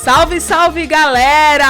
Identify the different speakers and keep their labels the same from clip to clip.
Speaker 1: Salve, salve, galera!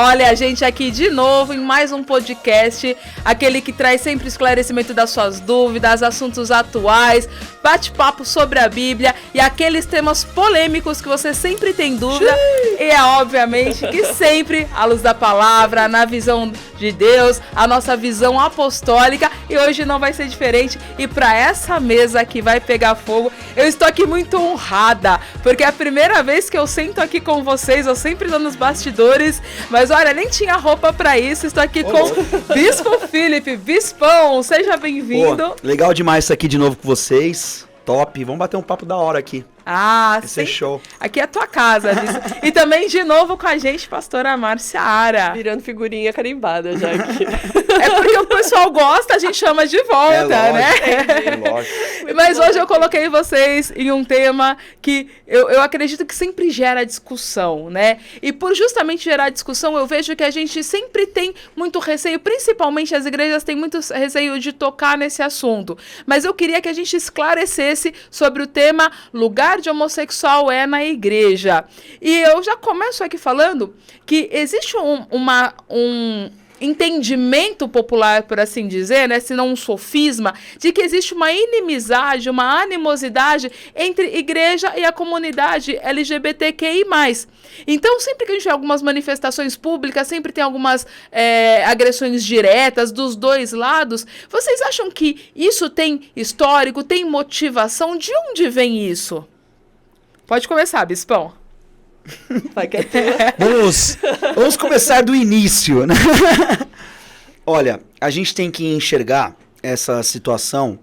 Speaker 1: Olha a gente aqui de novo em mais um podcast, aquele que traz sempre esclarecimento das suas dúvidas, assuntos atuais, bate-papo sobre a Bíblia e aqueles temas polêmicos que você sempre tem dúvida. E é obviamente que sempre à luz da palavra, na visão de Deus, a nossa visão apostólica, e hoje não vai ser diferente. E para essa mesa que vai pegar fogo, eu estou aqui muito honrada, porque é a primeira vez que eu sento aqui com vocês, eu sempre estou nos bastidores, mas olha, nem tinha roupa para isso. Estou aqui com o Bispo Felipe. Bispão, seja bem-vindo.
Speaker 2: Legal demais estar aqui de novo com vocês. Top, vamos bater um papo da hora aqui.
Speaker 1: Ah,
Speaker 2: sim. Esse é show.
Speaker 1: Aqui é a tua casa, Bispo. E também de novo com a gente, pastora Márcia Ara.
Speaker 3: Virando figurinha carimbada já aqui.
Speaker 1: É porque o pessoal gosta, a gente chama de volta, né?
Speaker 2: É lógico.
Speaker 1: Mas hoje eu coloquei vocês em um tema que eu acredito que sempre gera discussão, né? E por justamente gerar discussão, eu vejo que a gente sempre tem muito receio, principalmente as igrejas têm muito receio de tocar nesse assunto. Mas eu queria que a gente esclarecesse sobre o tema lugar de homossexual é na igreja. E eu já começo aqui falando que existe um entendimento popular, por assim dizer, né, se não um sofisma, de que existe uma inimizade, uma animosidade entre igreja e a comunidade LGBTQI+. Então, sempre que a gente vê algumas manifestações públicas, sempre tem algumas agressões diretas dos dois lados. Vocês acham que isso tem histórico, tem motivação? De onde vem isso? Pode começar, Bispão.
Speaker 3: Vai que é
Speaker 2: Vamos começar do início, né? Olha, a gente tem que enxergar essa situação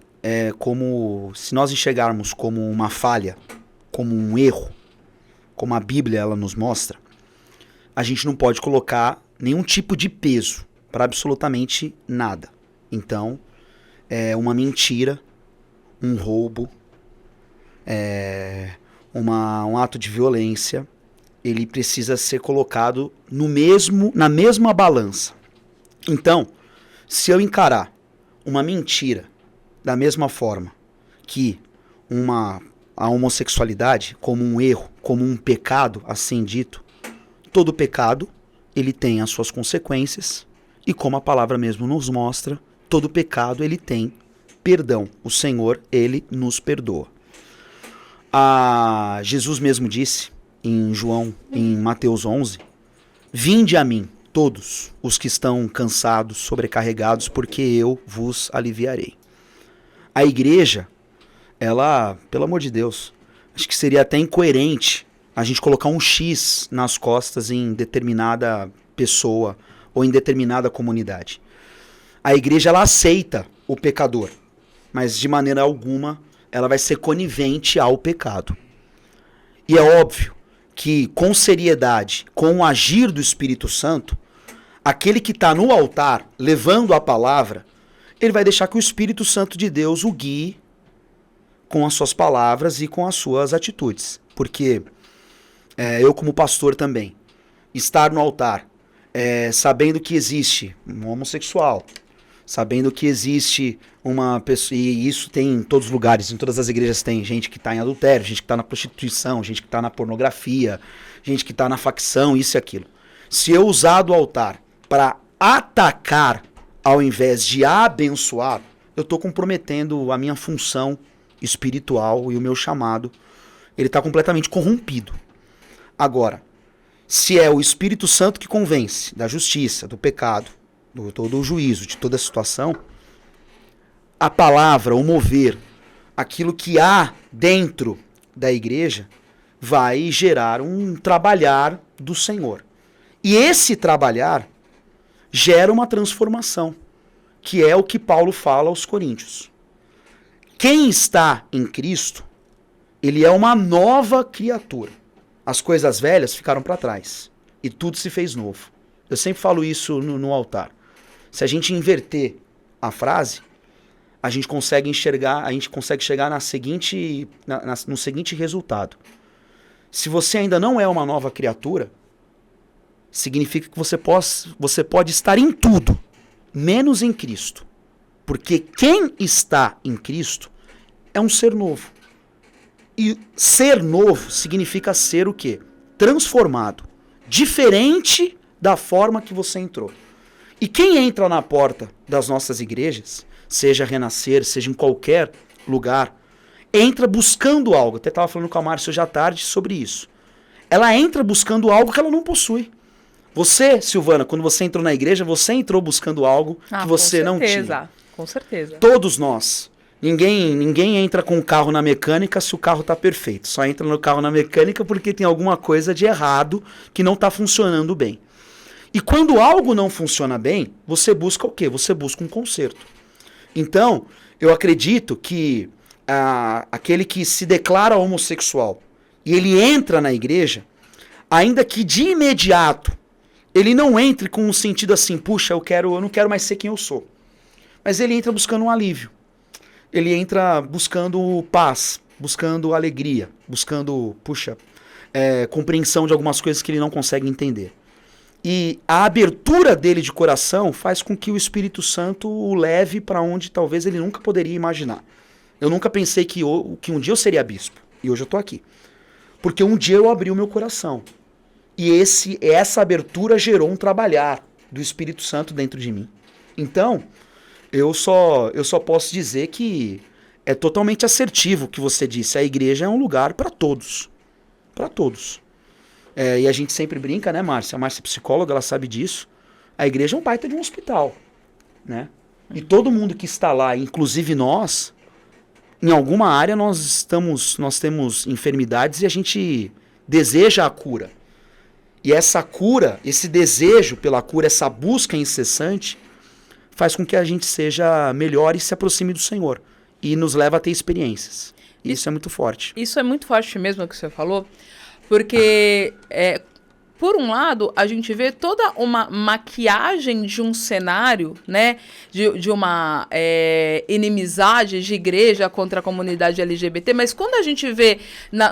Speaker 2: como, se nós enxergarmos como uma falha, como um erro, como a Bíblia ela nos mostra, a gente não pode colocar nenhum tipo de peso para absolutamente nada. Então, uma mentira, um roubo, um ato de violência, ele precisa ser colocado na mesma balança. Então, se eu encarar uma mentira da mesma forma que a homossexualidade como um erro, como um pecado, assim dito, todo pecado ele tem as suas consequências, e como a palavra mesmo nos mostra, todo pecado ele tem perdão. O Senhor, ele nos perdoa. Jesus mesmo disse em Mateus 11, vinde a mim, todos os que estão cansados, sobrecarregados, porque eu vos aliviarei. A igreja, ela, pelo amor de Deus, acho que seria até incoerente a gente colocar um X nas costas em determinada pessoa ou em determinada comunidade. A igreja, ela aceita o pecador, mas de maneira alguma ela vai ser conivente ao pecado. E é óbvio que, com seriedade, com o agir do Espírito Santo, aquele que está no altar, levando a palavra, ele vai deixar que o Espírito Santo de Deus o guie com as suas palavras e com as suas atitudes. Porque eu, como pastor também, estar no altar, sabendo que existe um homossexual, sabendo que existe uma pessoa, e isso tem em todos os lugares, em todas as igrejas tem gente que está em adultério, gente que está na prostituição, gente que está na pornografia, gente que está na facção, isso e aquilo. Se eu usar do altar para atacar ao invés de abençoar, eu estou comprometendo a minha função espiritual e o meu chamado, ele está completamente corrompido. Agora, se é o Espírito Santo que convence da justiça, do pecado, do todo o juízo, de toda a situação, a palavra, o mover, aquilo que há dentro da igreja, vai gerar um trabalhar do Senhor. E esse trabalhar gera uma transformação, que é o que Paulo fala aos Coríntios. Quem está em Cristo, ele é uma nova criatura. As coisas velhas ficaram para trás e tudo se fez novo. Eu sempre falo isso no altar. Se a gente inverter a frase, a gente consegue enxergar, a gente consegue chegar no seguinte resultado. Se você ainda não é uma nova criatura, significa que você pode estar em tudo, menos em Cristo. Porque quem está em Cristo é um ser novo. E ser novo significa ser o quê? Transformado. diferente da forma que você entrou. E quem entra na porta das nossas igrejas, seja Renascer, seja em qualquer lugar, entra buscando algo. Até estava falando com a Márcia hoje à tarde sobre isso. Ela entra buscando algo que ela não possui. Você, Silvana, quando você entrou na igreja, você entrou buscando algo que você não tinha.
Speaker 1: Com certeza.
Speaker 2: Todos nós. Ninguém entra com o carro na mecânica se o carro está perfeito. Só entra no carro na mecânica porque tem alguma coisa de errado que não está funcionando bem. E quando algo não funciona bem, você busca o quê? Você busca um conserto. Então, eu acredito que aquele que se declara homossexual e ele entra na igreja, ainda que de imediato ele não entre com um sentido assim, puxa, eu não quero mais ser quem eu sou. Mas ele entra buscando um alívio. Ele entra buscando paz, buscando alegria, buscando, compreensão de algumas coisas que ele não consegue entender. E a abertura dele de coração faz com que o Espírito Santo o leve para onde talvez ele nunca poderia imaginar. Eu nunca pensei que um dia eu seria bispo. E hoje eu estou aqui. Porque um dia eu abri o meu coração. E essa abertura gerou um trabalhar do Espírito Santo dentro de mim. Então, eu só posso dizer que é totalmente assertivo o que você disse. A igreja é um lugar para todos. Para todos. E a gente sempre brinca, né, Márcia? A Márcia é psicóloga, ela sabe disso. A igreja é um baita de um hospital, né? E todo mundo que está lá, inclusive nós, em alguma área nós temos enfermidades e a gente deseja a cura. E essa cura, esse desejo pela cura, essa busca incessante, faz com que a gente seja melhor e se aproxime do Senhor. E nos leva a ter experiências. E isso é muito forte.
Speaker 1: Isso é muito forte mesmo o que você falou. Porque, por um lado, a gente vê toda uma maquiagem de um cenário, né? De uma inimizade de igreja contra a comunidade LGBT. Mas quando a gente vê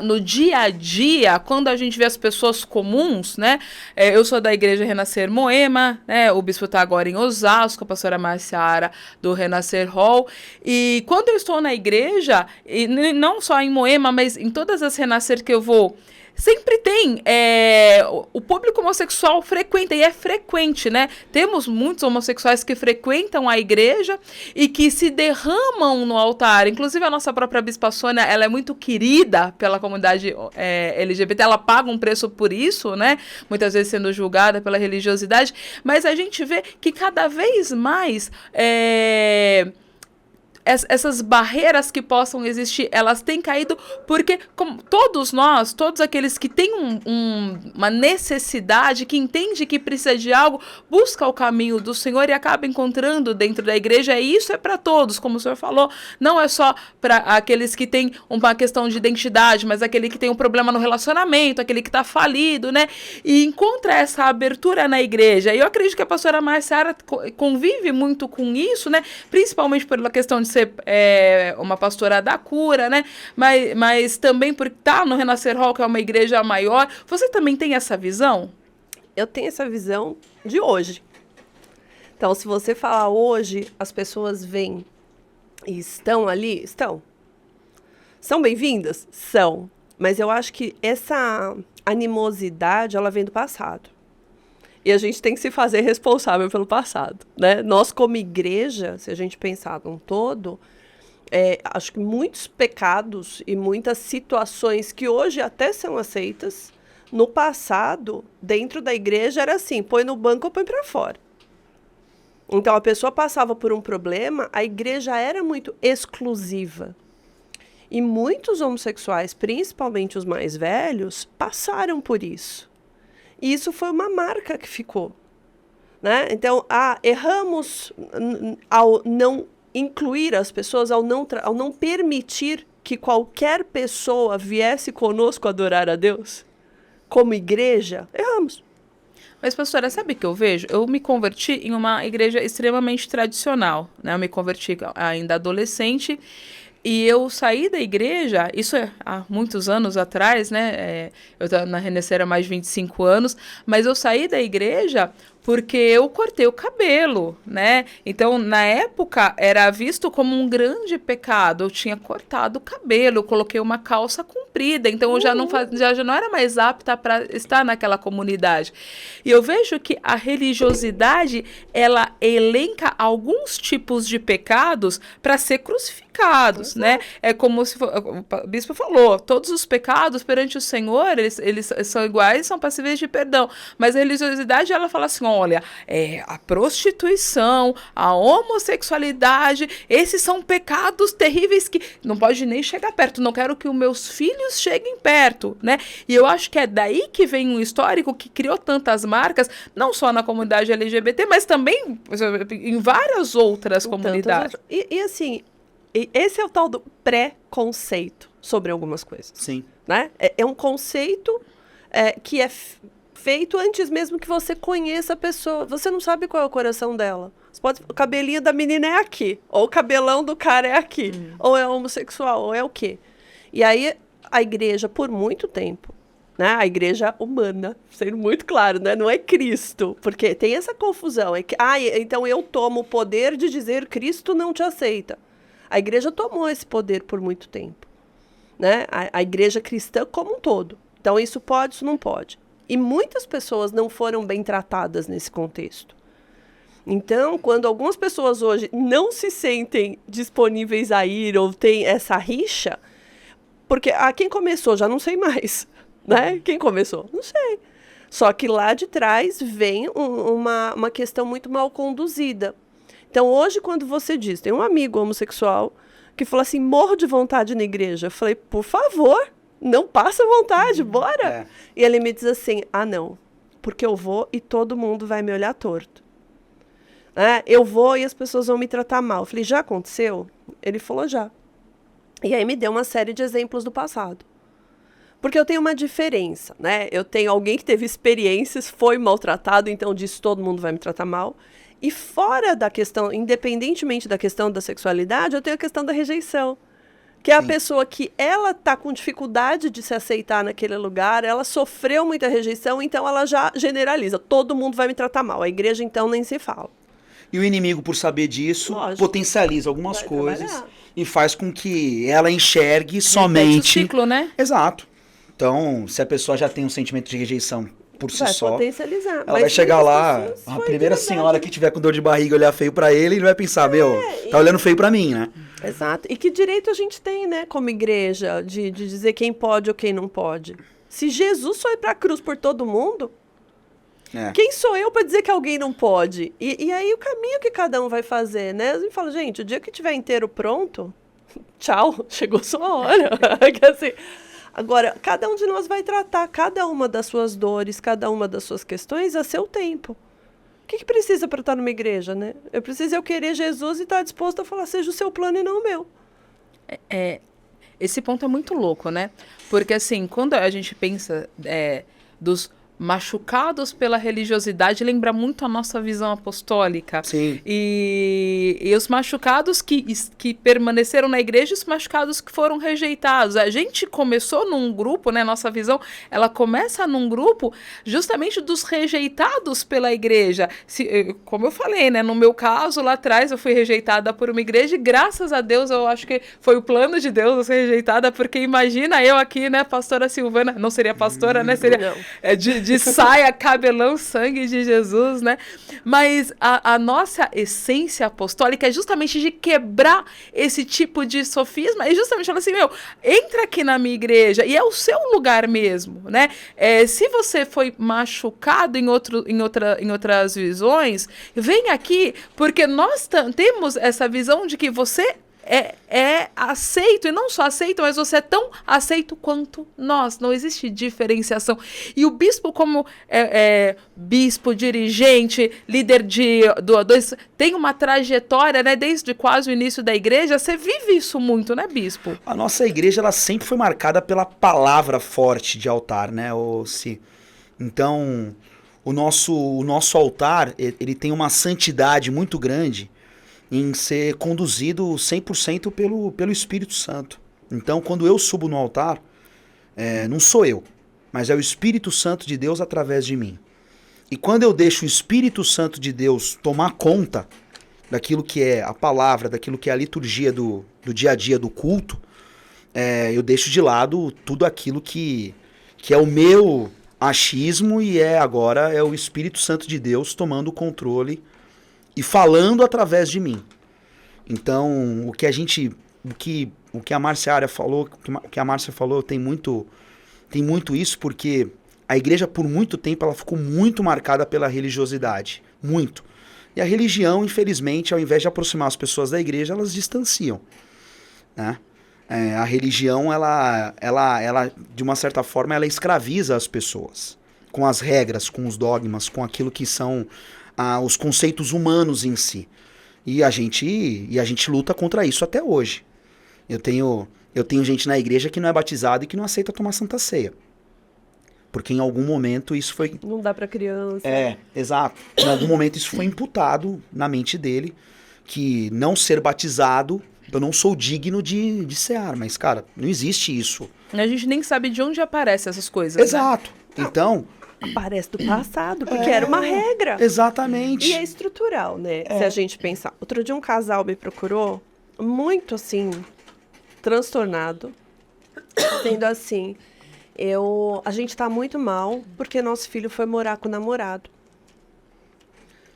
Speaker 1: no dia a dia, quando a gente vê as pessoas comuns, né? Eu sou da Igreja Renascer Moema, né? O bispo está agora em Osasco, a pastora Marciara do Renascer Hall. E quando eu estou na igreja, e não só em Moema, mas em todas as Renascer que eu vou, sempre tem, o público homossexual frequenta, e é frequente, né? Temos muitos homossexuais que frequentam a igreja e que se derramam no altar. Inclusive a nossa própria Bispa Sônia, ela é muito querida pela comunidade LGBT, ela paga um preço por isso, né? Muitas vezes sendo julgada pela religiosidade, mas a gente vê que cada vez mais essas barreiras que possam existir, elas têm caído porque todos nós, todos aqueles que têm uma necessidade, que entende que precisa de algo, busca o caminho do Senhor e acaba encontrando dentro da igreja. E isso é para todos, como o senhor falou, não é só para aqueles que têm uma questão de identidade, mas aquele que tem um problema no relacionamento, aquele que está falido, né? E encontra essa abertura na igreja. E eu acredito que a pastora Marciara convive muito com isso, né? Principalmente pela questão de ser uma pastora da cura, né? Mas também por estar no Renascer Hall, que é uma igreja maior. Você também tem essa visão?
Speaker 3: Eu tenho essa visão de hoje. Então, se você falar hoje, as pessoas vêm e estão ali, estão. São bem-vindas? São. Mas eu acho que essa animosidade, ela vem do passado. E a gente tem que se fazer responsável pelo passado, né? Nós, como igreja, se a gente pensar num todo, acho que muitos pecados e muitas situações que hoje até são aceitas, no passado, dentro da igreja, era assim, põe no banco ou põe para fora. Então, a pessoa passava por um problema, a igreja era muito exclusiva. E muitos homossexuais, principalmente os mais velhos, passaram por isso. E isso foi uma marca que ficou, né? Então, erramos ao não incluir as pessoas, ao não permitir que qualquer pessoa viesse conosco adorar a Deus, como igreja, erramos.
Speaker 1: Mas, pastora, sabe o que eu vejo? Eu me converti em uma igreja extremamente tradicional, né? Eu me converti ainda adolescente. E eu saí da igreja, isso há muitos anos atrás, né? Eu estava na Renascer há mais de 25 anos, mas eu saí da igreja porque eu cortei o cabelo, né? Então, na época, era visto como um grande pecado. Eu tinha cortado o cabelo, eu coloquei uma calça comprida, então eu já não era mais apta para estar naquela comunidade. E eu vejo que a religiosidade, ela elenca alguns tipos de pecados para ser crucificados, né? É como se o bispo falou, todos os pecados perante o Senhor, eles são iguais, são passíveis de perdão. Mas a religiosidade, ela fala assim, olha, a prostituição, a homossexualidade, esses são pecados terríveis que não pode nem chegar perto, não quero que os meus filhos cheguem perto, né? E eu acho que é daí que vem um histórico que criou tantas marcas, não só na comunidade LGBT, mas também em várias outras comunidades.
Speaker 3: E assim, esse é o tal do pré-conceito sobre algumas coisas.
Speaker 2: Sim.
Speaker 3: Né? É um conceito que é feito antes mesmo que você conheça a pessoa. Você não sabe qual é o coração dela. O cabelinho da menina é aqui, ou o cabelão do cara é aqui, ou é homossexual, ou é o quê? E aí a igreja, por muito tempo, né? A igreja humana, sendo muito claro, né? Não é Cristo, porque tem essa confusão. É que, então eu tomo o poder de dizer Cristo não te aceita. A igreja tomou esse poder por muito tempo. Né? A igreja cristã como um todo. Então, isso pode, isso não pode. E muitas pessoas não foram bem tratadas nesse contexto. Então, quando algumas pessoas hoje não se sentem disponíveis a ir ou tem essa rixa, porque quem começou, já não sei mais. Né? Quem começou? Não sei. Só que lá de trás vem uma questão muito mal conduzida. Então, hoje, quando você diz, tem um amigo homossexual que falou assim, morro de vontade na igreja. Eu falei, por favor, não passa vontade, bora. E ele me diz assim, não, porque eu vou e todo mundo vai me olhar torto. Eu vou e as pessoas vão me tratar mal. Eu falei, já aconteceu? Ele falou, já. E aí me deu uma série de exemplos do passado. Porque eu tenho uma diferença, né? Eu tenho alguém que teve experiências, foi maltratado, então disse, todo mundo vai me tratar mal. E fora da questão, independentemente da questão da sexualidade, eu tenho a questão da rejeição. Que é a pessoa que ela está com dificuldade de se aceitar naquele lugar, ela sofreu muita rejeição, então ela já generaliza. Todo mundo vai me tratar mal. A igreja, então, nem se fala.
Speaker 2: E o inimigo, por saber disso, potencializa algumas coisas e faz com que ela enxergue somente...
Speaker 1: o ciclo, né?
Speaker 2: Exato. Então, se a pessoa já tem um sentimento de rejeição por si só,
Speaker 3: potencializar.
Speaker 2: ela vai chegar lá, a primeira senhora que tiver com dor de barriga olhar feio pra ele vai pensar, tá olhando feio pra mim, né?
Speaker 3: Exato. E que direito a gente tem, né, como igreja, de dizer quem pode ou quem não pode? Se Jesus foi pra cruz por todo mundo, quem sou eu pra dizer que alguém não pode? E aí o caminho que cada um vai fazer, né? Eu falo, gente, o dia que tiver inteiro pronto, tchau, chegou sua hora. Assim, agora, cada um de nós vai tratar cada uma das suas dores, cada uma das suas questões a seu tempo. O que precisa para estar numa igreja, né? Eu preciso querer Jesus e estar disposto a falar, seja o seu plano e não o meu.
Speaker 1: Esse ponto é muito louco, né? Porque, assim, quando a gente pensa dos machucados pela religiosidade, lembra muito a nossa visão apostólica.
Speaker 2: Sim.
Speaker 1: E os machucados que permaneceram na igreja, os machucados que foram rejeitados. A gente começou num grupo, né? Nossa visão, ela começa num grupo justamente dos rejeitados pela igreja. Como eu falei, né? No meu caso, lá atrás, eu fui rejeitada por uma igreja e graças a Deus, eu acho que foi o plano de Deus eu ser rejeitada, porque imagina eu aqui, né? Pastora Silvana, não seria pastora, né? Seria de saia, cabelão, sangue de Jesus, né? Mas a nossa essência apostólica é justamente de quebrar esse tipo de sofisma e justamente falar assim, entra aqui na minha igreja e é o seu lugar mesmo, né? Se você foi machucado em outras visões, vem aqui, porque nós temos essa visão de que você é aceito, e não só aceito, mas você é tão aceito quanto nós. Não existe diferenciação. E o bispo, como bispo, dirigente, líder de doadores, tem uma trajetória, né, desde quase o início da igreja. Você vive isso muito, né, bispo?
Speaker 2: A nossa igreja, ela sempre foi marcada pela palavra forte de altar, né, Então, o nosso altar, ele tem uma santidade muito grande em ser conduzido 100% pelo Espírito Santo. Então, quando eu subo no altar, não sou eu, mas é o Espírito Santo de Deus através de mim. E quando eu deixo o Espírito Santo de Deus tomar conta daquilo que é a palavra, daquilo que é a liturgia do dia a dia do culto, eu deixo de lado tudo aquilo que é o meu achismo e agora é o Espírito Santo de Deus tomando o controle e falando através de mim. Então, o que a Márcia falou tem muito isso, porque a igreja por muito tempo ela ficou muito marcada pela religiosidade, muito. E a religião, infelizmente, ao invés de aproximar as pessoas da igreja, elas distanciam, né? A religião, ela, de uma certa forma, ela escraviza as pessoas com as regras, com os dogmas, com aquilo que são os conceitos humanos em si. E a gente luta contra isso até hoje. Eu tenho gente na igreja que não é batizada e que não aceita tomar Santa Ceia. Porque em algum momento isso foi...
Speaker 3: Não dá pra criança.
Speaker 2: Exato. Em algum momento isso foi imputado na mente dele, que não ser batizado... Eu não sou digno de cear, mas, cara, não existe isso.
Speaker 1: A gente nem sabe de onde aparecem essas coisas,
Speaker 2: Exato. Né? Então...
Speaker 3: Parece do passado, porque era uma regra.
Speaker 2: Exatamente.
Speaker 3: E é estrutural, né? Se a gente pensar. Outro dia um casal me procurou, muito assim, transtornado, sendo assim, a gente tá muito mal porque nosso filho foi morar com o namorado.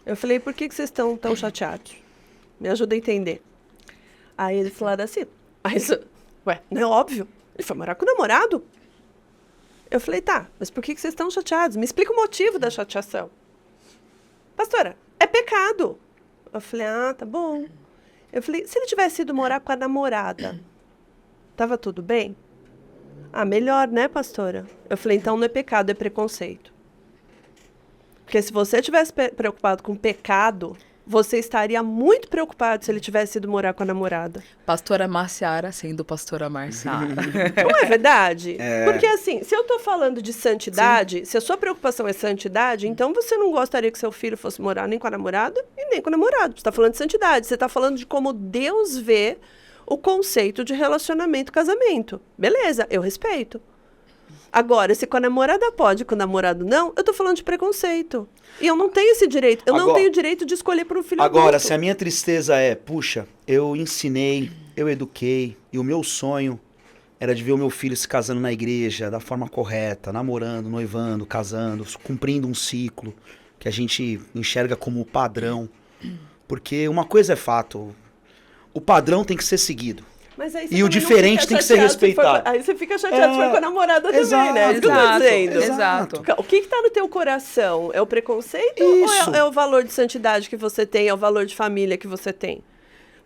Speaker 3: Eu falei, por que vocês estão tão chateados? Me ajuda a entender. Aí eles falaram assim, não é óbvio? Ele foi morar com o namorado? Eu falei, tá, mas por que vocês estão chateados? Me explica o motivo da chateação. Pastora, é pecado. Eu falei, tá bom. Eu falei, se ele tivesse ido morar com a namorada, tava tudo bem? Melhor, né, pastora? Eu falei, então não é pecado, é preconceito. Porque se você tivesse preocupado com pecado... Você estaria muito preocupado se ele tivesse ido morar com a namorada.
Speaker 1: Pastora Marciara sendo pastora Marciara.
Speaker 3: Não é verdade? Porque assim, se eu tô falando de santidade, se a sua preocupação é santidade, então você não gostaria que seu filho fosse morar nem com a namorada e nem com o namorado. Você tá falando de santidade, você tá falando de como Deus vê o conceito de relacionamento e casamento. Beleza, eu respeito. Agora, se com a namorada pode, com o namorado não, eu tô falando de preconceito. E eu não tenho esse direito. Eu não tenho direito de escolher por um filho adulto.
Speaker 2: Agora, se a minha tristeza puxa, eu ensinei, eu eduquei, e o meu sonho era de ver o meu filho se casando na igreja, da forma correta, namorando, noivando, casando, cumprindo um ciclo que a gente enxerga como Porque uma coisa é fato, o padrão tem que ser seguido.
Speaker 3: Mas aí
Speaker 2: e o diferente tem que ser respeitado.
Speaker 3: Aí você fica chateado se for com a namorada também, né? Isso que eu tô dizendo.
Speaker 1: Exato.
Speaker 3: O que tá no teu coração? É o preconceito ou é o valor de santidade que você tem? É o valor de família que você tem?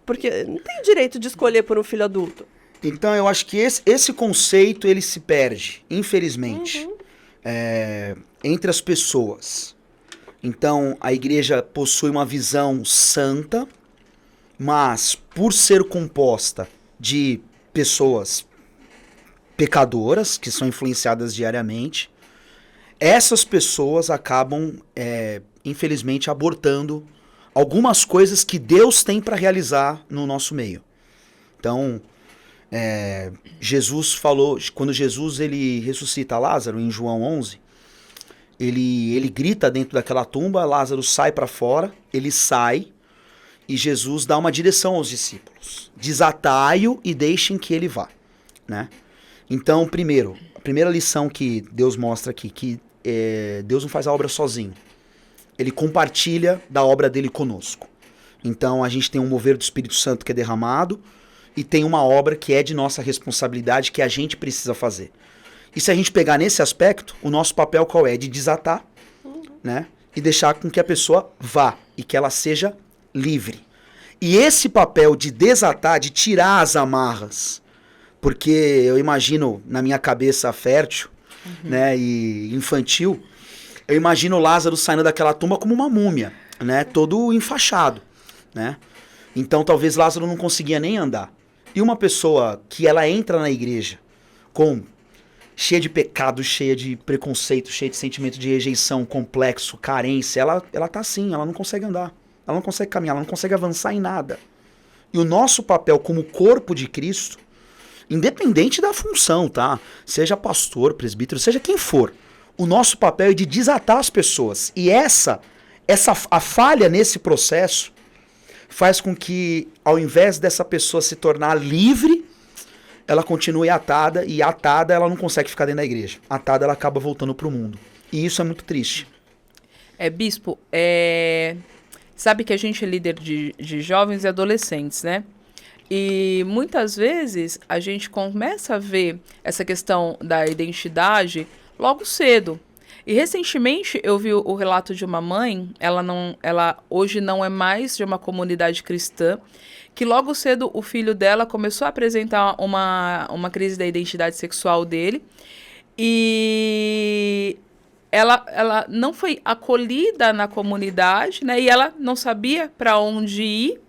Speaker 3: Porque não tem direito de escolher por um filho adulto.
Speaker 2: Então eu acho que esse conceito ele se perde, infelizmente, entre as pessoas. Então a igreja possui uma visão santa, mas por ser composta de pessoas pecadoras, que são influenciadas diariamente, essas pessoas acabam, infelizmente, abortando algumas coisas que Deus tem para realizar no nosso meio. Então, Jesus falou, quando Jesus ele ressuscita Lázaro, em João 11, ele grita dentro daquela tumba, Lázaro sai para fora, ele sai, e Jesus dá uma direção aos discípulos. Desatai-o e deixem que ele vá, né? Então, a primeira lição que Deus mostra aqui, que Deus não faz a obra sozinho. Ele compartilha da obra dele conosco. Então, a gente tem um mover do Espírito Santo que é derramado e tem uma obra que é de nossa responsabilidade, que a gente precisa fazer. E se a gente pegar nesse aspecto, o nosso papel qual é? De desatar, né? E deixar com que a pessoa vá e que ela seja livre. E esse papel de desatar, de tirar as amarras, porque eu imagino na minha cabeça fértil, né, e infantil, eu imagino Lázaro saindo daquela tumba como uma múmia, né, todo enfaixado, né? Então talvez Lázaro não conseguia nem andar. E uma pessoa que ela entra na igreja cheia de pecado, cheia de preconceito, cheia de sentimento de rejeição, complexo, carência, ela tá assim, ela não consegue andar. Ela não consegue caminhar, ela não consegue avançar em nada. E o nosso papel como corpo de Cristo, independente da função, tá? Seja pastor, presbítero, seja quem for, O nosso papel é de desatar as pessoas. E a falha nesse processo faz com que, ao invés dessa pessoa se tornar livre, ela continue atada, e atada ela não consegue ficar dentro da igreja. Atada ela acaba voltando pro mundo. E isso é muito triste.
Speaker 1: Bispo, sabe que a gente é líder de jovens e adolescentes, né? E muitas vezes a gente começa a ver essa questão da identidade logo cedo. E recentemente eu vi o relato de uma mãe, ela hoje não é mais de uma comunidade cristã, que logo cedo o filho dela começou a apresentar uma crise da identidade sexual dele, e ela não foi acolhida na comunidade, né? E ela não sabia para onde ir.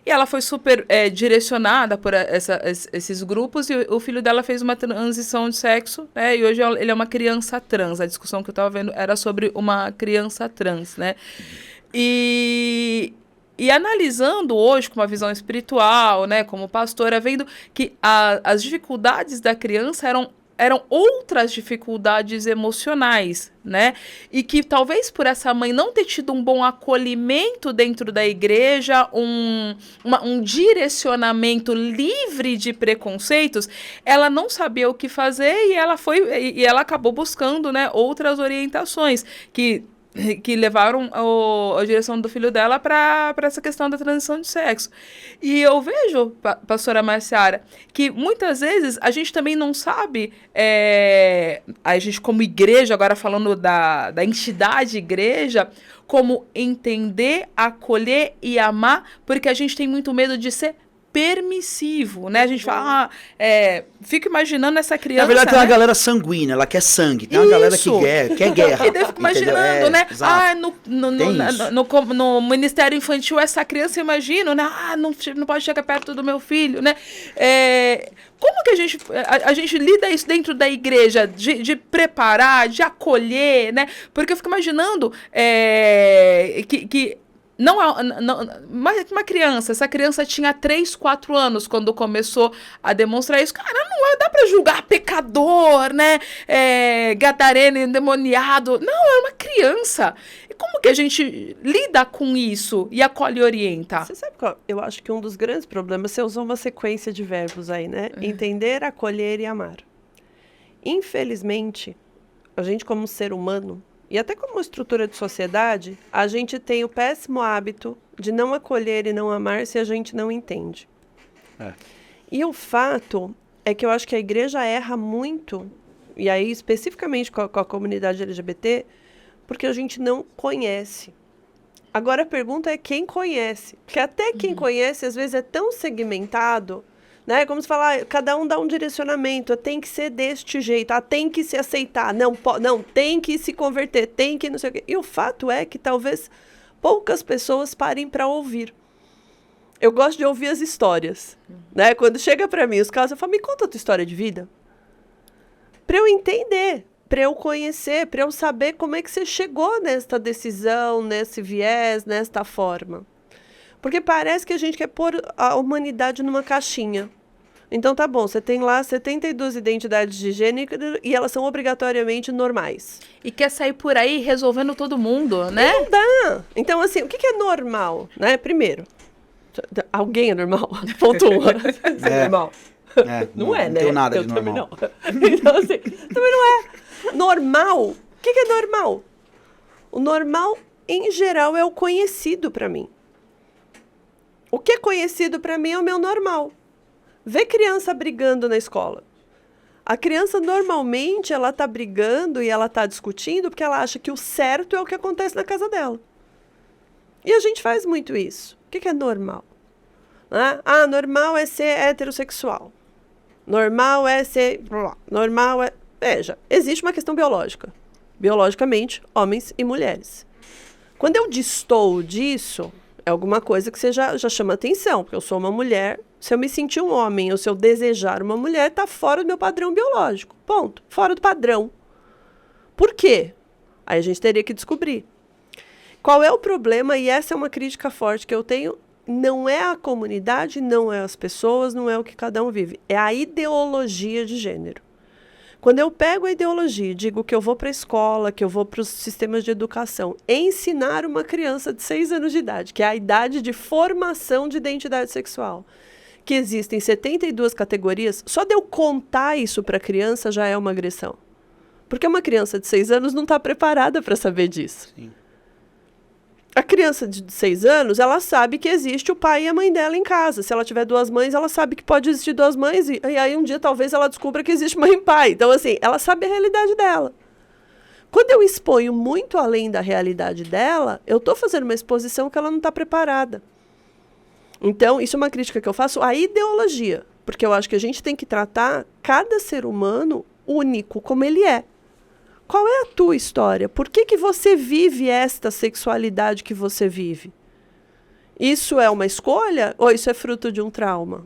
Speaker 1: E ela foi super direcionada por esses grupos, e o filho dela fez uma transição de sexo, né? E hoje ele é uma criança trans. A discussão que eu estava vendo era sobre uma criança trans, né? E analisando hoje com uma visão espiritual, né, como pastora, vendo que as dificuldades da criança eram outras dificuldades emocionais, né? E que talvez por essa mãe não ter tido um bom acolhimento dentro da igreja, um direcionamento livre de preconceitos, ela não sabia o que fazer, e ela acabou buscando, né, outras orientações que levaram a direção do filho dela para essa questão da transição de sexo. E eu vejo, pastora Marciara, que muitas vezes a gente também não sabe, a gente como igreja, agora falando da entidade igreja, como entender, acolher e amar, porque a gente tem muito medo de ser permissivo, né? A gente fala, fico imaginando essa criança...
Speaker 2: Na verdade, tem
Speaker 1: né?
Speaker 2: uma galera sanguínea, ela quer sangue. Tem uma galera que quer guerra.
Speaker 1: E daí eu fico imaginando, né?
Speaker 2: Exato.
Speaker 1: No Ministério Infantil, essa criança, eu imagino, né? Não pode chegar perto do meu filho, né? Como que a gente lida isso dentro da igreja? De preparar, de acolher, né? Porque eu fico imaginando que uma criança, essa criança tinha 3, 4 anos quando começou a demonstrar isso. Cara, não dá pra julgar pecador, né? Gadareno, endemoniado. Não, é uma criança. E como que a gente lida com isso e acolhe e orienta?
Speaker 3: Você sabe qual? Eu acho que um dos grandes problemas, você usou uma sequência de verbos aí, né? Entender, acolher e amar. Infelizmente, a gente como ser humano, e até como estrutura de sociedade, a gente tem o péssimo hábito de não acolher e não amar se a gente não entende. E o fato é que eu acho que a igreja erra muito, e aí especificamente com a comunidade LGBT, porque a gente não conhece. Agora a pergunta é quem conhece. Porque até quem conhece, às vezes, é tão segmentado, né? Como se falar, cada um dá um direcionamento, tem que ser deste jeito, tem que se aceitar, não, tem que se converter, tem que não sei o quê. E o fato é que talvez poucas pessoas parem para ouvir. Eu gosto de ouvir as histórias, né? Quando chega para mim os casos, eu falo, me conta a tua história de vida. Para eu entender, para eu conhecer, para eu saber como é que você chegou nesta decisão, nesse viés, nesta forma. Porque parece que a gente quer pôr a humanidade numa caixinha. Então tá bom, você tem lá 72 identidades de gênero e elas são obrigatoriamente normais.
Speaker 1: E quer sair por aí resolvendo todo mundo, né?
Speaker 3: Não dá. Então, assim, o que é normal, né? Primeiro, alguém é normal? Ponto 1. É normal. Não é, né?
Speaker 2: Não tenho nada
Speaker 3: eu
Speaker 2: de normal.
Speaker 3: Também não. Então, assim, também não é. Normal, o que é normal? O normal, em geral, é o conhecido para mim. O que é conhecido para mim é o meu normal. Vê criança brigando na escola. A criança, normalmente, ela tá brigando e ela tá discutindo porque ela acha que o certo é o que acontece na casa dela. E a gente faz muito isso. O que é normal? Né? Normal é ser heterossexual. Normal é ser... Normal é... Veja, existe uma questão biológica. Biologicamente, homens e mulheres. Quando eu destoo disso, é alguma coisa que você já chama atenção, porque eu sou uma mulher. Se eu me sentir um homem ou se eu desejar uma mulher, está fora do meu padrão biológico. Ponto. Fora do padrão. Por quê? Aí a gente teria que descobrir. Qual é o problema? E essa é uma crítica forte que eu tenho. Não é a comunidade, não é as pessoas, não é o que cada um vive. É a ideologia de gênero. Quando eu pego a ideologia e digo que eu vou para a escola, que eu vou para os sistemas de educação, ensinar uma criança de 6 anos de idade, que é a idade de formação de identidade sexual, que existem 72 categorias, só de eu contar isso para a criança já é uma agressão. Porque uma criança de 6 anos não está preparada para saber disso.
Speaker 2: Sim.
Speaker 3: A criança de 6 anos, ela sabe que existe o pai e a mãe dela em casa. Se ela tiver 2 mães, ela sabe que pode existir 2 mães. E aí um dia talvez ela descubra que existe mãe e pai. Então, assim, ela sabe a realidade dela. Quando eu exponho muito além da realidade dela, eu estou fazendo uma exposição que ela não está preparada. Então, isso é uma crítica que eu faço à ideologia. Porque eu acho que a gente tem que tratar cada ser humano único como ele é. Qual é a tua história? Por que você vive esta sexualidade que você vive? Isso é uma escolha ou isso é fruto de um trauma?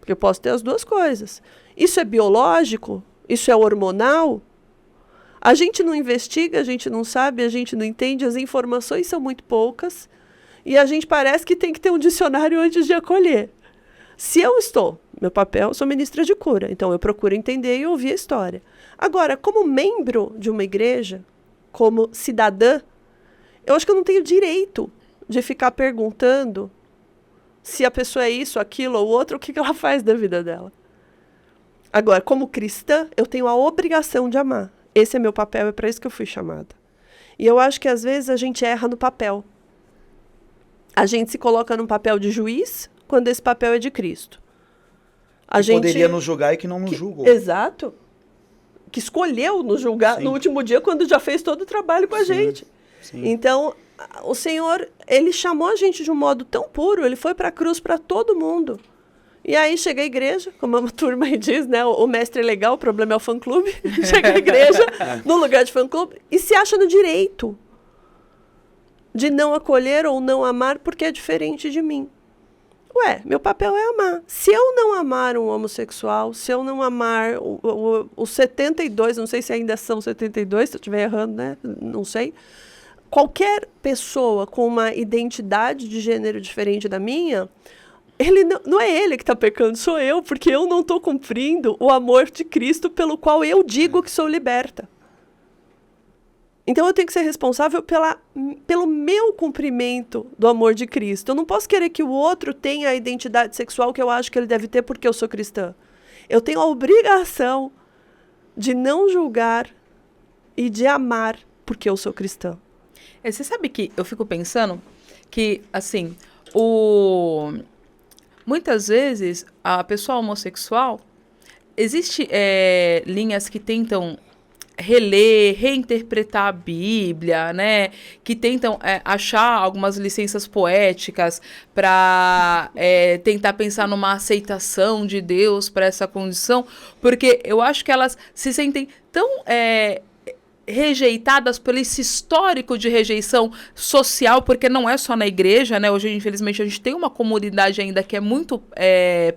Speaker 3: Porque eu posso ter as duas coisas. Isso é biológico? Isso é hormonal? A gente não investiga, a gente não sabe, a gente não entende, as informações são muito poucas e a gente parece que tem que ter um dicionário antes de acolher. Se eu estou, meu papel, eu sou ministra de cura, então eu procuro entender e ouvir a história. Agora, como membro de uma igreja, como cidadã, eu acho que eu não tenho direito de ficar perguntando se a pessoa é isso, aquilo ou outro, o que ela faz da vida dela. Agora, como cristã, eu tenho a obrigação de amar. Esse é meu papel, é para isso que eu fui chamada. E eu acho que às vezes a gente erra no papel. A gente se coloca num papel de juiz, quando esse papel é de Cristo.
Speaker 2: A gente poderia nos julgar e que não nos julgou.
Speaker 3: Exato. Que escolheu nos julgar no último dia, quando já fez todo o trabalho com a gente.
Speaker 2: Sim.
Speaker 3: Então, o Senhor, ele chamou a gente de um modo tão puro, ele foi para a cruz para todo mundo. E aí chega a igreja, como a turma aí diz, né? O mestre é legal, o problema é o fã-clube. Chega a igreja, no lugar de fã-clube, e se acha no direito de não acolher ou não amar porque é diferente de mim. Ué, meu papel é amar. Se eu não amar um homossexual, se eu não amar os 72, não sei se ainda são 72, se eu estiver errando, né? Não sei. Qualquer pessoa com uma identidade de gênero diferente da minha, ele não é ele que está pecando, sou eu, porque eu não estou cumprindo o amor de Cristo pelo qual eu digo que sou liberta. Então eu tenho que ser responsável pelo meu cumprimento do amor de Cristo. Eu não posso querer que o outro tenha a identidade sexual que eu acho que ele deve ter porque eu sou cristã. Eu tenho a obrigação de não julgar e de amar porque eu sou cristã.
Speaker 1: Você sabe que eu fico pensando que, assim, muitas vezes a pessoa homossexual, existe linhas que tentam reler, reinterpretar a Bíblia, né? Que tentam achar algumas licenças poéticas para tentar pensar numa aceitação de Deus para essa condição, porque eu acho que elas se sentem tão rejeitadas por esse histórico de rejeição social, porque não é só na igreja, né? Hoje, infelizmente, a gente tem uma comunidade ainda que é muito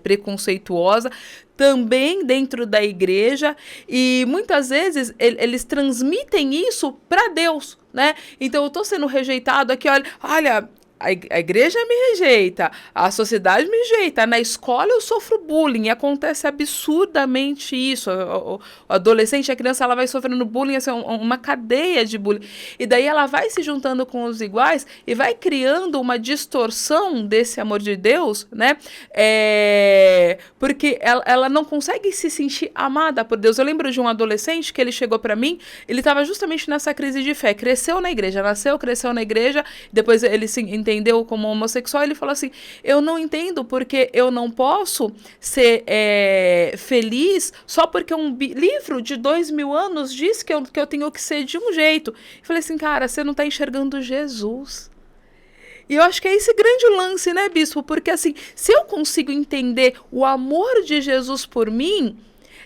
Speaker 1: preconceituosa, também dentro da igreja, e muitas vezes eles transmitem isso para Deus, né? Então eu tô sendo rejeitado aqui, olha, a igreja me rejeita, a sociedade me rejeita, na escola eu sofro bullying, e acontece absurdamente isso. O adolescente, a criança, ela vai sofrendo bullying, assim, uma cadeia de bullying, e daí ela vai se juntando com os iguais e vai criando uma distorção desse amor de Deus, né? Porque ela não consegue se sentir amada por Deus. Eu lembro de um adolescente que ele chegou para mim, ele estava justamente nessa crise de fé, cresceu na igreja, cresceu na igreja, depois ele se entendeu como homossexual, ele falou assim, eu não entendo porque eu não posso ser feliz só porque um livro de 2000 anos diz que eu tenho que ser de um jeito. Eu falei assim, cara, você não está enxergando Jesus. E eu acho que é esse grande lance, né, bispo? Porque assim, se eu consigo entender o amor de Jesus por mim,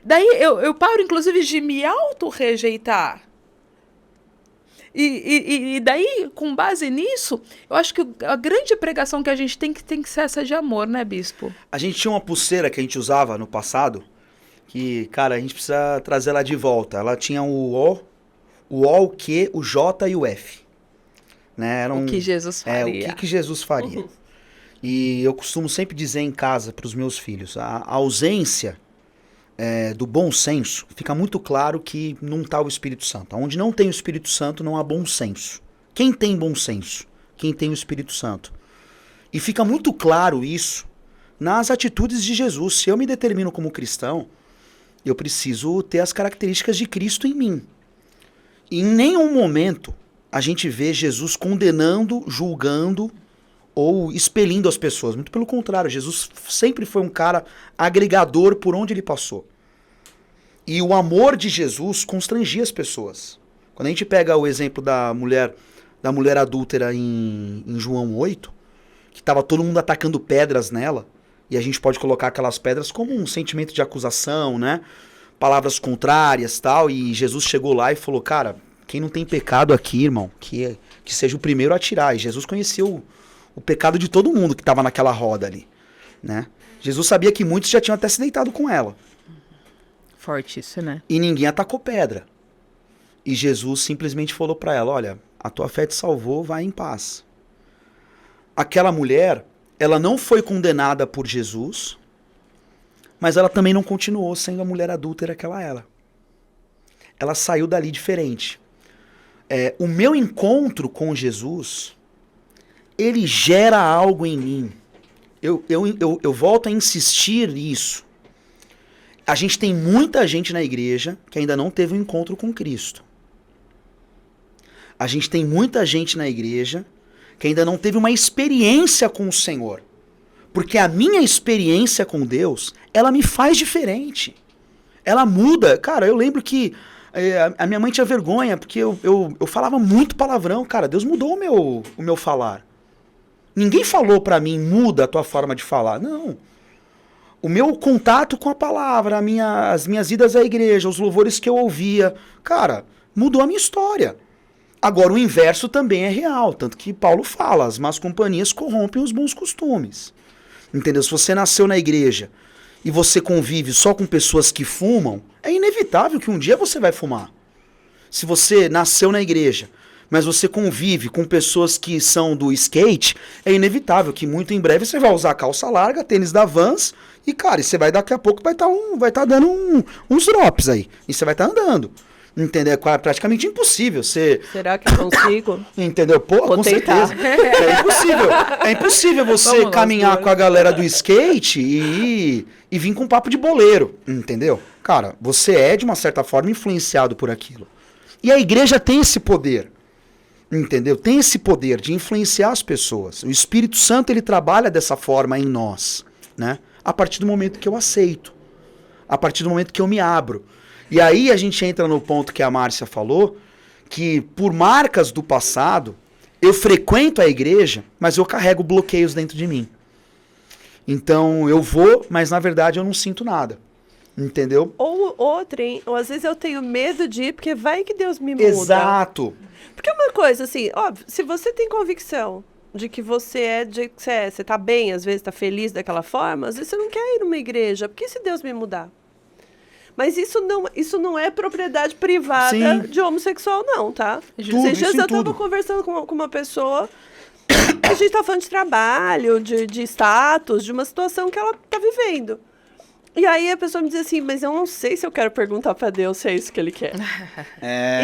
Speaker 1: daí eu paro, inclusive, de me auto-rejeitar. E daí, com base nisso, eu acho que a grande pregação que a gente tem que ser essa de amor, né, bispo?
Speaker 2: A gente tinha uma pulseira que a gente usava no passado, que, cara, a gente precisa trazer ela de volta. Ela tinha o O, Q, o J e o F. Né?
Speaker 1: O que Jesus faria.
Speaker 2: O que Jesus faria. E eu costumo sempre dizer em casa para os meus filhos, a ausência do bom senso, fica muito claro que não está o Espírito Santo. Onde não tem o Espírito Santo, não há bom senso. Quem tem bom senso? Quem tem o Espírito Santo. E fica muito claro isso nas atitudes de Jesus. Se eu me determino como cristão, eu preciso ter as características de Cristo em mim. E em nenhum momento a gente vê Jesus condenando, julgando ou expelindo as pessoas. Muito pelo contrário, Jesus sempre foi um cara agregador por onde ele passou. E o amor de Jesus constrangia as pessoas. Quando a gente pega o exemplo da mulher adúltera em João 8, que estava todo mundo atacando pedras nela, e a gente pode colocar aquelas pedras como um sentimento de acusação, né? Palavras contrárias, tal, e Jesus chegou lá e falou, cara, quem não tem pecado aqui, irmão, que seja o primeiro a atirar. E Jesus conhecia o pecado de todo mundo que estava naquela roda ali, né? Jesus sabia que muitos já tinham até se deitado com ela.
Speaker 1: Forte isso, né?
Speaker 2: E ninguém atacou pedra. E Jesus simplesmente falou para ela, olha, a tua fé te salvou, vai em paz. Aquela mulher, ela não foi condenada por Jesus, mas ela também não continuou sendo a mulher adúltera que ela era. Ela saiu dali diferente. O meu encontro com Jesus, ele gera algo em mim. Eu volto a insistir nisso. A gente tem muita gente na igreja que ainda não teve um encontro com Cristo. A gente tem muita gente na igreja que ainda não teve uma experiência com o Senhor. Porque a minha experiência com Deus, ela me faz diferente. Ela muda. Cara, eu lembro que a minha mãe tinha vergonha, porque eu falava muito palavrão. Cara, Deus mudou o meu falar. Ninguém falou pra mim, muda a tua forma de falar. Não. O meu contato com a palavra, as minhas idas à igreja, os louvores que eu ouvia, cara, mudou a minha história. Agora, o inverso também é real, tanto que Paulo fala, as más companhias corrompem os bons costumes. Entendeu? Se você nasceu na igreja e você convive só com pessoas que fumam, é inevitável que um dia você vai fumar. Se você nasceu na igreja, mas você convive com pessoas que são do skate, é inevitável que muito em breve você vai usar calça larga, tênis da Vans, e cara, você vai daqui a pouco vai tá dando uns drops aí, e você vai estar andando. Entendeu? É praticamente impossível.
Speaker 3: Será que eu consigo?
Speaker 2: Entendeu? Pô,
Speaker 3: Vou
Speaker 2: com
Speaker 3: tentar.
Speaker 2: certeza. É impossível. É impossível você caminhar com a galera do skate e vir com um papo de boleiro. Entendeu? Cara, você é, de uma certa forma, influenciado por aquilo. E a igreja tem esse poder. Entendeu? Tem esse poder de influenciar as pessoas. O Espírito Santo, ele trabalha dessa forma em nós, né? A partir do momento que eu aceito. A partir do momento que eu me abro. E aí a gente entra no ponto que a Márcia falou, que por marcas do passado, eu frequento a igreja, mas eu carrego bloqueios dentro de mim. Então eu vou, mas na verdade eu não sinto nada. Entendeu?
Speaker 3: Ou às vezes eu tenho medo de ir, porque vai que Deus me muda.
Speaker 2: Exato.
Speaker 3: Porque é uma coisa assim, óbvio, se você tem convicção de que você você tá bem, às vezes tá feliz daquela forma, às vezes você não quer ir numa igreja, porque se Deus me mudar? Mas isso não é propriedade privada
Speaker 2: Sim.
Speaker 3: de homossexual, não, tá?
Speaker 2: Esses
Speaker 3: dias eu tava conversando com uma pessoa, a gente tá falando de trabalho, de status, de uma situação que ela tá vivendo. E aí a pessoa me diz assim, mas eu não sei se eu quero perguntar pra Deus se é isso que ele quer.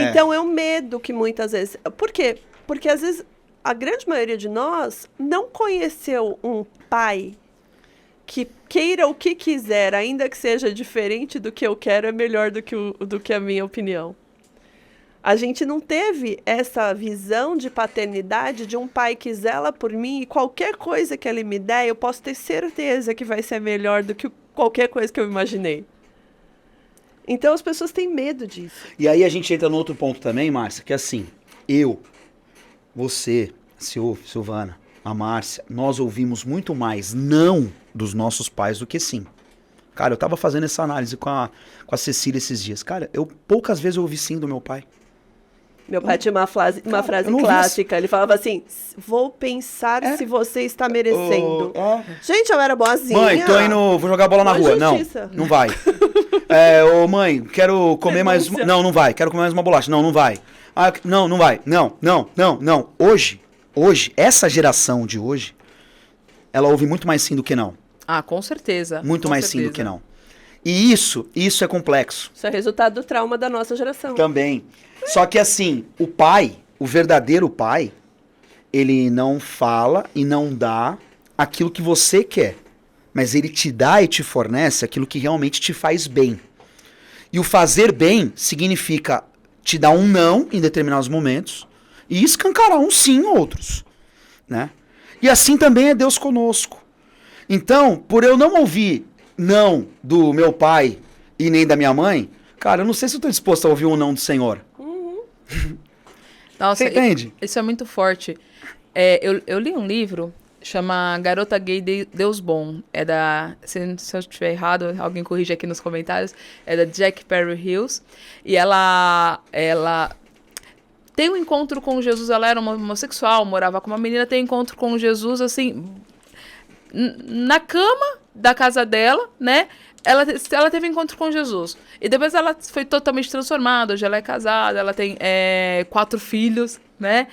Speaker 3: Então é um medo que muitas vezes... Por quê? Porque às vezes a grande maioria de nós não conheceu um pai que queira o que quiser, ainda que seja diferente do que eu quero, é melhor do que a minha opinião. A gente não teve essa visão de paternidade de um pai que zela por mim e qualquer coisa que ele me der, eu posso ter certeza que vai ser melhor do que qualquer coisa que eu imaginei. Então as pessoas têm medo disso.
Speaker 2: E aí a gente entra no outro ponto também, Márcia, que é assim, você, Silvana, a Márcia, nós ouvimos muito mais não dos nossos pais do que sim. Cara, eu tava fazendo essa análise com a Cecília esses dias. Cara, poucas vezes eu ouvi sim do meu pai.
Speaker 3: Meu pai tinha uma frase clássica, ele falava assim, vou pensar se você está merecendo. Gente, eu era boazinha.
Speaker 2: Mãe, tô indo, vou jogar bola na rua.
Speaker 3: Justiça.
Speaker 2: Não vai. Ô mãe, quero comer mais... Não vai. Quero comer mais uma bolacha. Não vai. Não vai. Não. Hoje, essa geração de hoje, ela ouve muito mais sim do que não.
Speaker 1: Ah, com certeza.
Speaker 2: Muito mais sim do que não. E isso é complexo.
Speaker 3: Isso é resultado do trauma da nossa geração.
Speaker 2: Também. Só que assim, o pai, o verdadeiro pai, ele não fala e não dá aquilo que você quer. Mas ele te dá e te fornece aquilo que realmente te faz bem. E o fazer bem significa te dar um não em determinados momentos e escancarar um sim em outros, né? E assim também é Deus conosco. Então, por eu não ouvir não do meu pai e nem da minha mãe, cara, eu não sei se eu estou disposto a ouvir um não do Senhor.
Speaker 1: Nossa,
Speaker 2: Você entende?
Speaker 1: Isso é muito forte. Eu li um livro, chama Garota Gay Deus Bom. É da, se eu estiver errado, alguém corrige aqui nos comentários, é da Jack Perry Hills. E ela tem um encontro com Jesus, ela era uma homossexual, morava com uma menina, tem um encontro com Jesus, assim, na cama da casa dela, né? Ela teve encontro com Jesus. E depois ela foi totalmente transformada. Hoje ela é casada, ela tem 4 filhos, né?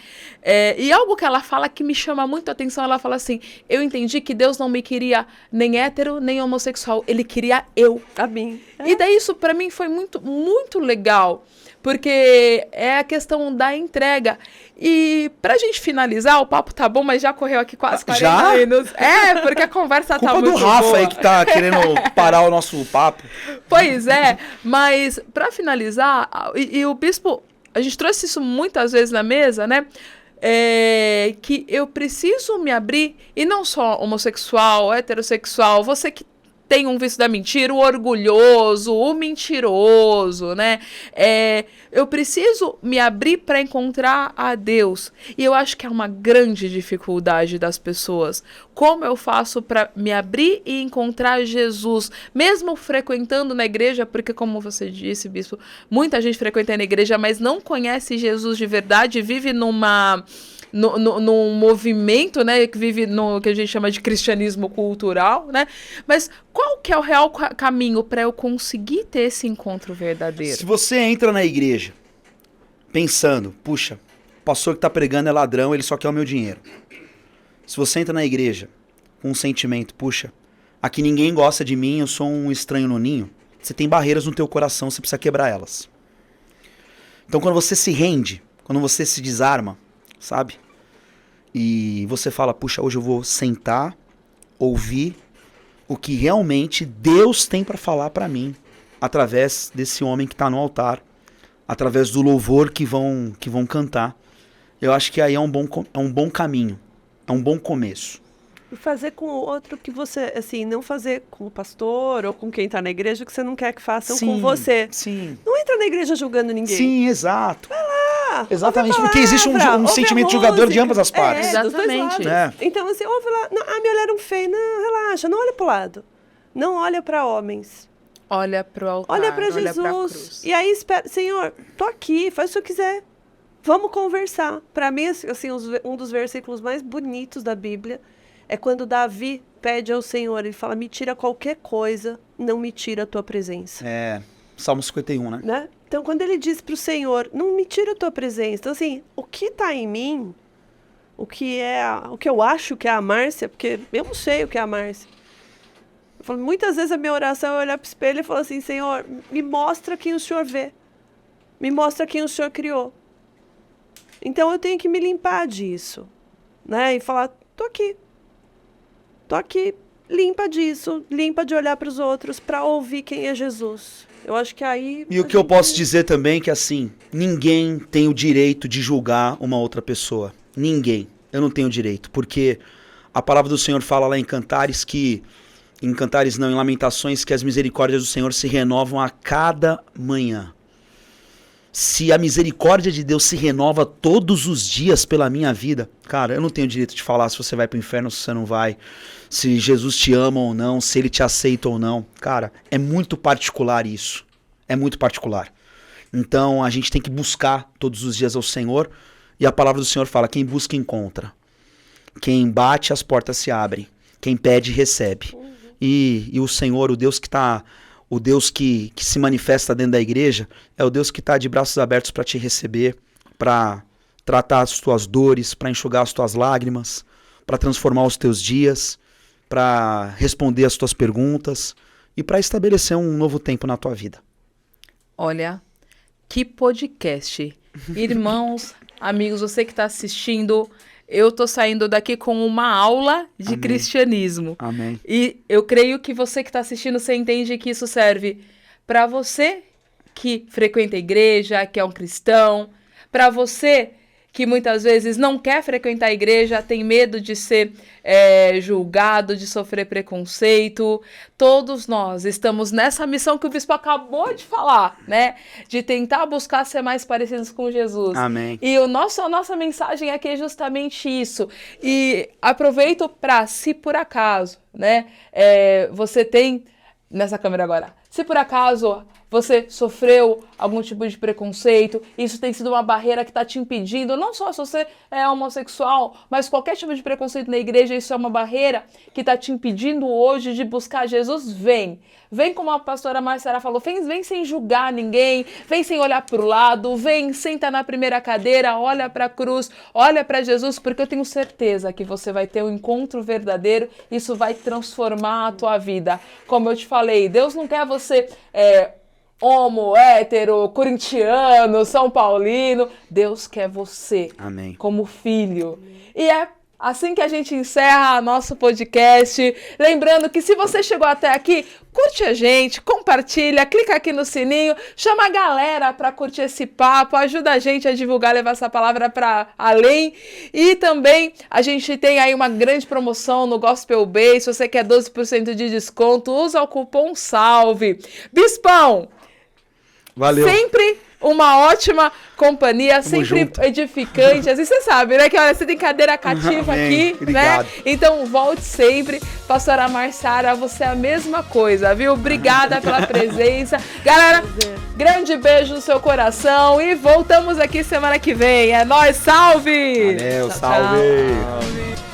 Speaker 1: E algo que ela fala que me chama muito a atenção, ela fala assim, eu entendi que Deus não me queria nem hétero, nem homossexual. Ele queria eu.
Speaker 3: A mim.
Speaker 1: E daí isso pra mim foi muito, muito legal. Porque é a questão da entrega. E pra gente finalizar, o papo tá bom, mas já correu aqui quase 40
Speaker 2: Já?
Speaker 1: minutos. Porque a conversa tá
Speaker 2: Culpa
Speaker 1: muito
Speaker 2: do Rafa
Speaker 1: boa.
Speaker 2: aí que tá querendo parar o nosso papo.
Speaker 1: Pois é, mas pra finalizar, e o bispo, a gente trouxe isso muitas vezes na mesa, né? Que eu preciso me abrir, e não só homossexual, heterossexual, você que tem um vício da mentira, o orgulhoso, o mentiroso, né? Eu preciso me abrir para encontrar a Deus. E eu acho que é uma grande dificuldade das pessoas. Como eu faço para me abrir e encontrar Jesus? Mesmo frequentando na igreja, porque como você disse, bispo, muita gente frequenta na igreja, mas não conhece Jesus de verdade, vive num movimento, né, que vive no que a gente chama de cristianismo cultural, né? Mas qual que é o real caminho para eu conseguir ter esse encontro verdadeiro?
Speaker 2: Se você entra na igreja pensando, puxa, o pastor que tá pregando é ladrão, ele só quer o meu dinheiro. Se você entra na igreja com um sentimento, puxa, aqui ninguém gosta de mim, eu sou um estranho no ninho, você tem barreiras no teu coração, você precisa quebrar elas. Então quando você se rende, quando você se desarma, sabe? E você fala, puxa, hoje eu vou sentar, ouvir o que realmente Deus tem para falar para mim, através desse homem que tá no altar, através do louvor que vão cantar. Eu acho que aí é um bom caminho, é um bom começo.
Speaker 3: E fazer com o outro que você, assim, não fazer com o pastor ou com quem tá na igreja que você não quer que façam com você.
Speaker 2: Sim.
Speaker 3: Não entra na igreja julgando ninguém.
Speaker 2: Sim, exato.
Speaker 3: Vai lá.
Speaker 2: Exatamente,
Speaker 3: ouve a
Speaker 2: porque existe um
Speaker 3: palavra, ouve
Speaker 2: sentimento
Speaker 3: a
Speaker 2: julgador de
Speaker 3: música.
Speaker 2: ambas as partes.
Speaker 3: Dos dois
Speaker 1: Exatamente.
Speaker 3: lados. Então, assim, ouve lá. Não, me olharam feio. Não, relaxa. Não olha pro lado. Não olha para homens.
Speaker 1: Olha pro altar,
Speaker 3: Olha para
Speaker 1: olha pra
Speaker 3: Jesus.
Speaker 1: cruz.
Speaker 3: E aí, espera, Senhor, tô aqui, faz o que eu quiser. Vamos conversar. Para mim, assim, um dos versículos mais bonitos da Bíblia é quando Davi pede ao Senhor, ele fala, me tira qualquer coisa, não me tira a tua presença.
Speaker 2: Salmo 51, né?
Speaker 3: Então, quando ele diz pro Senhor, não me tira a tua presença. Então, assim, o que tá em mim, o que eu acho que é a Márcia, porque eu não sei o que é a Márcia. Eu falo, muitas vezes a minha oração é olhar pro espelho e falar assim, Senhor, me mostra quem o Senhor vê. Me mostra quem o Senhor criou. Então, eu tenho que me limpar disso, né? E falar, tô aqui, limpa disso, limpa de olhar para os outros, para ouvir quem é Jesus. Eu acho que aí...
Speaker 2: E o que eu posso dizer também é que, assim, ninguém tem o direito de julgar uma outra pessoa. Ninguém. Eu não tenho direito, porque a palavra do Senhor fala lá em Cantares em Lamentações, que as misericórdias do Senhor se renovam a cada manhã. Se a misericórdia de Deus se renova todos os dias pela minha vida, cara, eu não tenho direito de falar se você vai pro inferno ou se você não vai, se Jesus te ama ou não, se ele te aceita ou não. Cara, é muito particular isso. É muito particular. Então a gente tem que buscar todos os dias ao Senhor, e a palavra do Senhor fala, quem busca encontra. Quem bate, as portas se abrem. Quem pede, recebe. E o Senhor, o Deus que tá... O Deus que se manifesta dentro da igreja é o Deus que está de braços abertos para te receber, para tratar as tuas dores, para enxugar as tuas lágrimas, para transformar os teus dias, para responder as tuas perguntas. e para estabelecer um novo tempo na tua vida.
Speaker 1: Olha, que podcast. Irmãos, amigos, você que está assistindo, eu tô saindo daqui com uma aula de
Speaker 2: Amém.
Speaker 1: Cristianismo.
Speaker 2: Amém.
Speaker 1: E eu creio que você que está assistindo, você entende que isso serve para você que frequenta a igreja, que é um cristão, para você que muitas vezes não quer frequentar a igreja, tem medo de ser julgado, de sofrer preconceito. Todos nós estamos nessa missão que o bispo acabou de falar, né? De tentar buscar ser mais parecidos com Jesus.
Speaker 2: Amém.
Speaker 1: E a nossa mensagem aqui é justamente isso. E aproveito para, se por acaso, né, você tem, nessa câmera agora, se por acaso você sofreu algum tipo de preconceito, isso tem sido uma barreira que está te impedindo, não só se você é homossexual, mas qualquer tipo de preconceito na igreja, isso é uma barreira que está te impedindo hoje de buscar Jesus, vem. Vem como a pastora Marcela falou, vem sem julgar ninguém, vem sem olhar para o lado, vem, senta na primeira cadeira, olha para a cruz, olha para Jesus, porque eu tenho certeza que você vai ter um encontro verdadeiro, isso vai transformar a tua vida. Como eu te falei, Deus não quer você homo, hétero, corintiano, São Paulino. Deus quer você.
Speaker 2: Amém.
Speaker 1: Como filho. E é assim que a gente encerra nosso podcast. Lembrando que se você chegou até aqui, curte a gente, compartilha, clica aqui no sininho, chama a galera para curtir esse papo, ajuda a gente a divulgar, levar essa palavra para além. E também a gente tem aí uma grande promoção no Gospel Bay. Se você quer 12% de desconto, usa o cupom SALVE. Bispão!
Speaker 2: Valeu.
Speaker 1: Sempre uma ótima companhia,
Speaker 2: Tamo
Speaker 1: sempre
Speaker 2: junto.
Speaker 1: edificante. Assim você sabe, né? Que olha, você tem cadeira cativa
Speaker 2: Amém.
Speaker 1: aqui,
Speaker 2: Obrigado.
Speaker 1: né? Então volte sempre. Pastora Marçara, você é a mesma coisa, viu? Obrigada pela presença. Galera, grande beijo no seu coração e voltamos aqui semana que vem. É nóis, salve!
Speaker 2: Valeu,
Speaker 1: Tchau,
Speaker 2: salve.
Speaker 1: tchau.